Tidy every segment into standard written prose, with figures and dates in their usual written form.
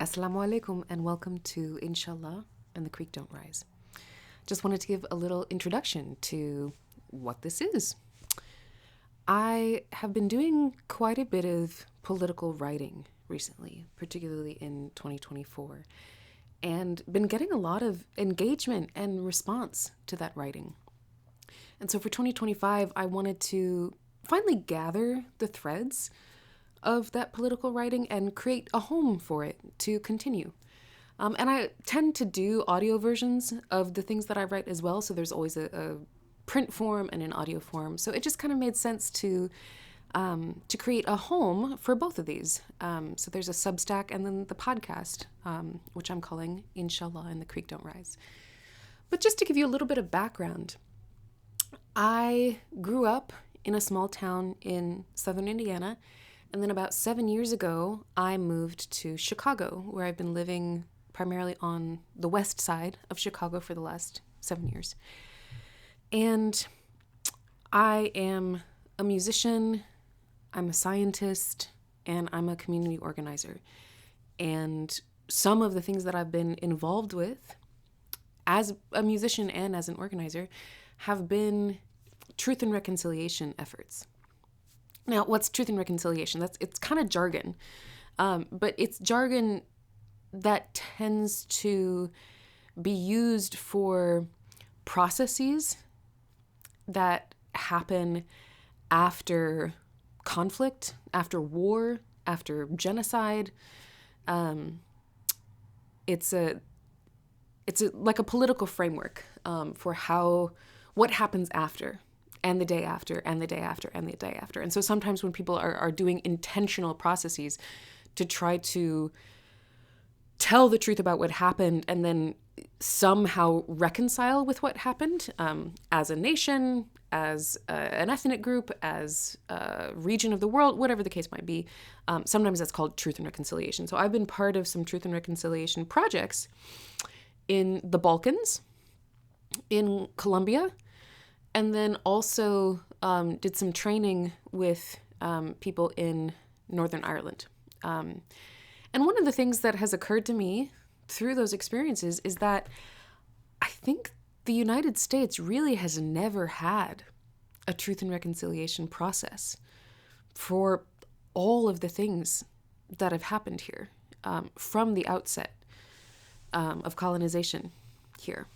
Assalamu alaikum and welcome to Inshallah and the Creek Don't Rise. Just wanted to give a little introduction to what this is. I have been doing quite a bit of political writing recently, particularly in 2024, and been getting a lot of engagement and response to that writing. And so for 2025, I wanted to finally gather the threads of that political writing and create a home for it to continue. And I tend to do audio versions of the things that I write as well. So there's always a print form and an audio form. So it just kind of made sense to create a home for both of these. So there's a Substack and then the podcast, which I'm calling Inshallah and the Creek Don't Rise. But just to give you a little bit of background, I grew up in a small town in southern Indiana. And then about 7 years ago, I moved to Chicago, where I've been living primarily on the west side of Chicago for the last 7 years. And I am a musician, I'm a scientist, and I'm a community organizer. And some of the things that I've been involved with as a musician and as an organizer have been truth and reconciliation efforts. Now, what's truth and reconciliation? It's kind of jargon, but it's jargon that tends to be used for processes that happen after conflict, after war, after genocide. It's like a political framework for what happens after. And the day after, and the day after, and the day after. And so sometimes when people are doing intentional processes to try to tell the truth about what happened and then somehow reconcile with what happened as a nation, as an ethnic group, as a region of the world, whatever the case might be, sometimes that's called truth and reconciliation. So I've been part of some truth and reconciliation projects in the Balkans, in Colombia, and then also did some training with people in Northern Ireland. And one of the things that has occurred to me through those experiences is that I think the United States really has never had a truth and reconciliation process for all of the things that have happened here from the outset of colonization here.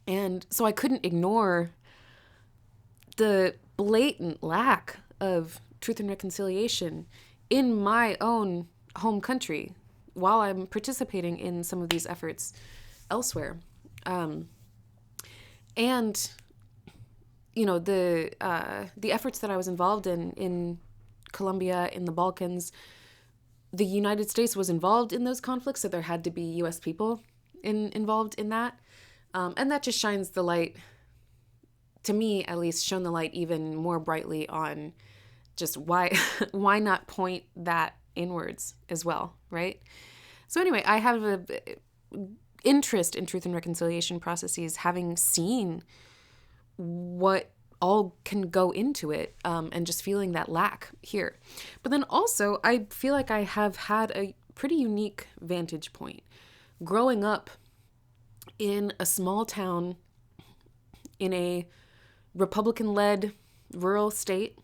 And so I couldn't ignore the blatant lack of truth and reconciliation in my own home country while I'm participating in some of these efforts elsewhere. And, you know, the efforts that I was involved in Colombia, in the Balkans, the United States was involved in those conflicts, so there had to be U.S. people involved in that. And that just shines the light, to me at least, shone the light even more brightly on just why not point that inwards as well, right? So anyway, I have an interest in truth and reconciliation processes, having seen what all can go into it, and just feeling that lack here. But then also, I feel like I have had a pretty unique vantage point. Growing up in a small town in a Republican-led rural state,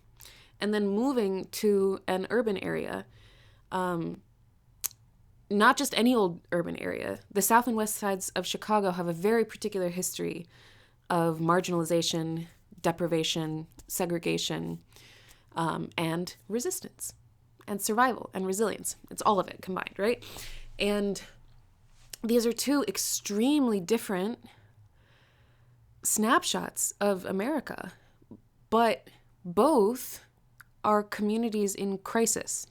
and then moving to an urban area, not just any old urban area. The south and west sides of Chicago have a very particular history of marginalization, deprivation, segregation, and resistance, and survival, and resilience. It's all of it combined, right? And these are two extremely different snapshots of America, but both are communities in crisis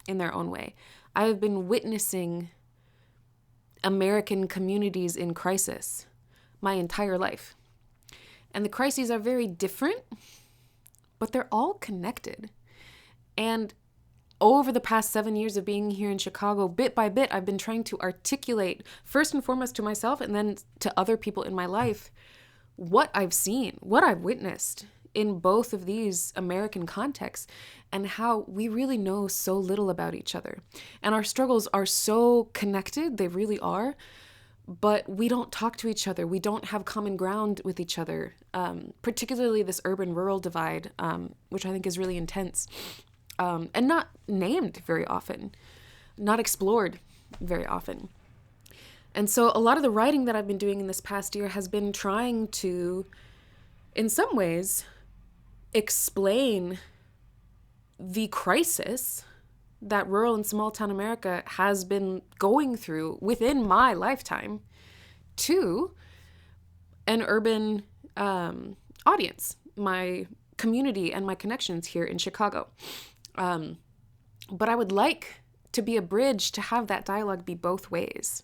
in their own way. I have been witnessing American communities in crisis my entire life. And the crises are very different, but they're all connected. And over the past 7 years of being here in Chicago, bit by bit, I've been trying to articulate, first and foremost to myself and then to other people in my life, what I've seen, what I've witnessed in both of these American contexts and how we really know so little about each other. And our struggles are so connected, they really are, but we don't talk to each other. We don't have common ground with each other, particularly this urban-rural divide, which I think is really intense and not named very often, not explored very often. And so a lot of the writing that I've been doing in this past year has been trying to, in some ways, explain the crisis that rural and small town America has been going through within my lifetime to an urban audience, my community and my connections here in Chicago. But I would like to be a bridge to have that dialogue be both ways.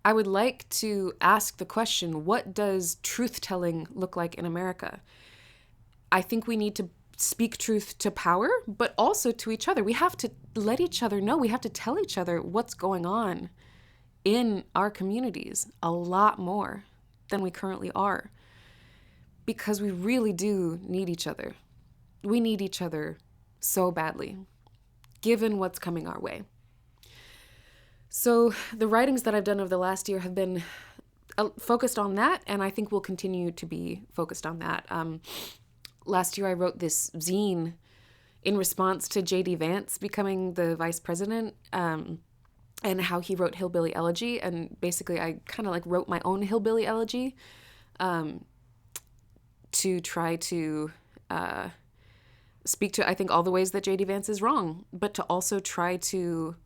I would like to ask the question, what does truth-telling look like in America? I think we need to speak truth to power, but also to each other. We have to let each other know. We have to tell each other what's going on in our communities a lot more than we currently are, because we really do need each other. We need each other so badly, given what's coming our way. So the writings that I've done over the last year have been focused on that, and I think will continue to be focused on that. Last year I wrote this zine in response to J.D. Vance becoming the vice president, and how he wrote Hillbilly Elegy. And basically I kind of like wrote my own Hillbilly Elegy to try to speak to, I think, all the ways that J.D. Vance is wrong, but to also try to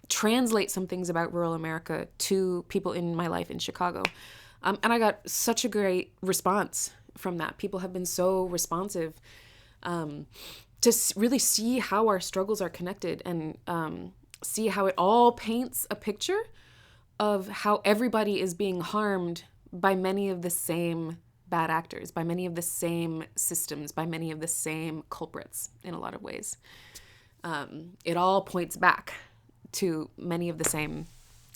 translate some things about rural America to people in my life in Chicago. And I got such a great response from that. People have been so responsive to really see how our struggles are connected, and see how it all paints a picture of how everybody is being harmed by many of the same bad actors, by many of the same systems, by many of the same culprits in a lot of ways. It all points back to many of the same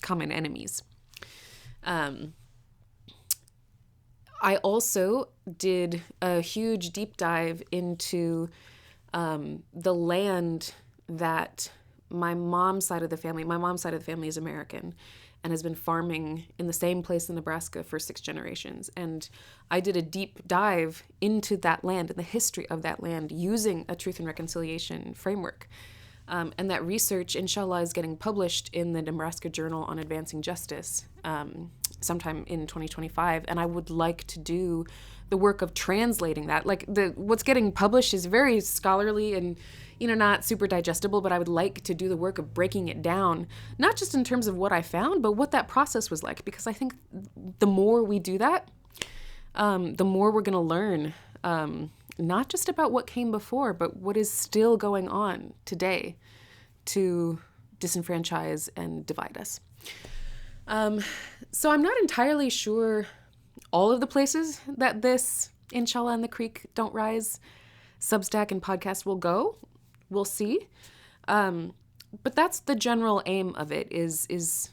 common enemies. I also did a huge deep dive into the land that my mom's side of the family is American and has been farming in the same place in Nebraska for 6 generations. And I did a deep dive into that land and the history of that land using a truth and reconciliation framework. And that research, inshallah, is getting published in the Nebraska Journal on Advancing Justice sometime in 2025. And I would like to do the work of translating that. Like, what's getting published is very scholarly and, not super digestible, but I would like to do the work of breaking it down, not just in terms of what I found, but what that process was like. Because I think the more we do that, the more we're going to learn, not just about what came before, but what is still going on today to disenfranchise and divide us. So I'm not entirely sure all of the places that this Inshallah and the Creek Don't Rise Substack and podcast will go. We'll see. But that's the general aim of it, is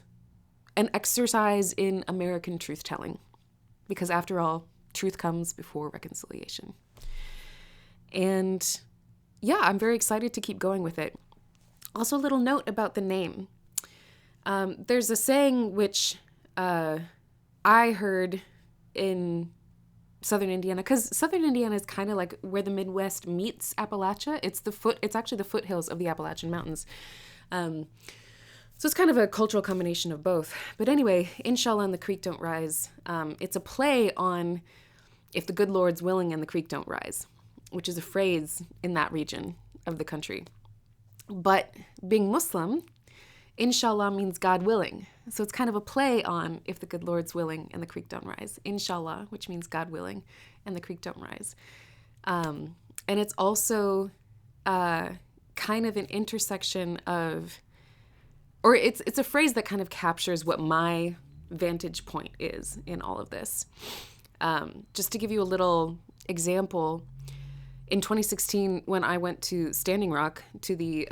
an exercise in American truth-telling. Because after all, truth comes before reconciliation. And yeah, I'm very excited to keep going with it. Also, a little note about the name. There's a saying which I heard in Southern Indiana, because Southern Indiana is kind of like where the Midwest meets Appalachia. It's actually the foothills of the Appalachian Mountains. So it's kind of a cultural combination of both. But anyway, Inshallah and the Creek Don't Rise. It's a play on if the good Lord's willing and the creek don't rise, which is a phrase in that region of the country. But being Muslim, Inshallah means God willing. So it's kind of a play on if the good Lord's willing and the creek don't rise. Inshallah, which means God willing, and the creek don't rise. And it's also kind of an intersection of, or it's a phrase that kind of captures what my vantage point is in all of this. Just to give you a little example, in 2016, when I went to Standing Rock, to the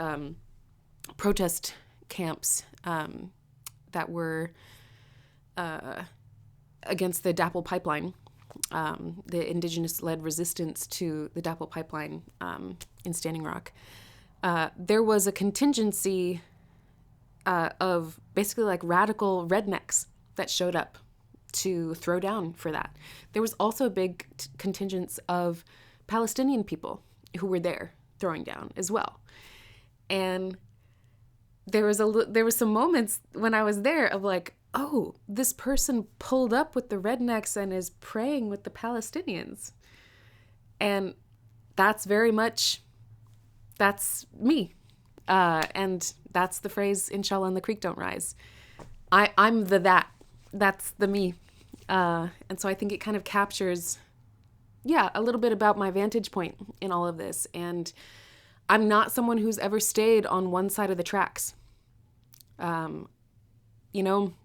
protest camps that were against the DAPL pipeline, the indigenous-led resistance to the DAPL pipeline in Standing Rock, there was a contingency of basically like radical rednecks that showed up to throw down for that. There was also a big contingent of Palestinian people who were there throwing down as well. And there was some moments when I was there of like, oh, this person pulled up with the rednecks and is praying with the Palestinians. And that's very much, that's me. And that's the phrase, Inshallah and the creek don't rise. I'm the that. That's the me. And so I think it kind of captures, a little bit about my vantage point in all of this. And I'm not someone who's ever stayed on one side of the tracks.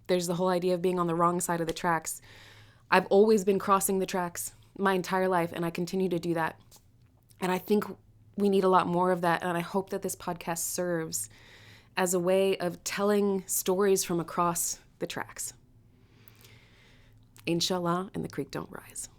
There's the whole idea of being on the wrong side of the tracks. I've always been crossing the tracks my entire life, and I continue to do that. And I think we need a lot more of that, and I hope that this podcast serves as a way of telling stories from across the tracks. Inshallah, and the creek don't rise.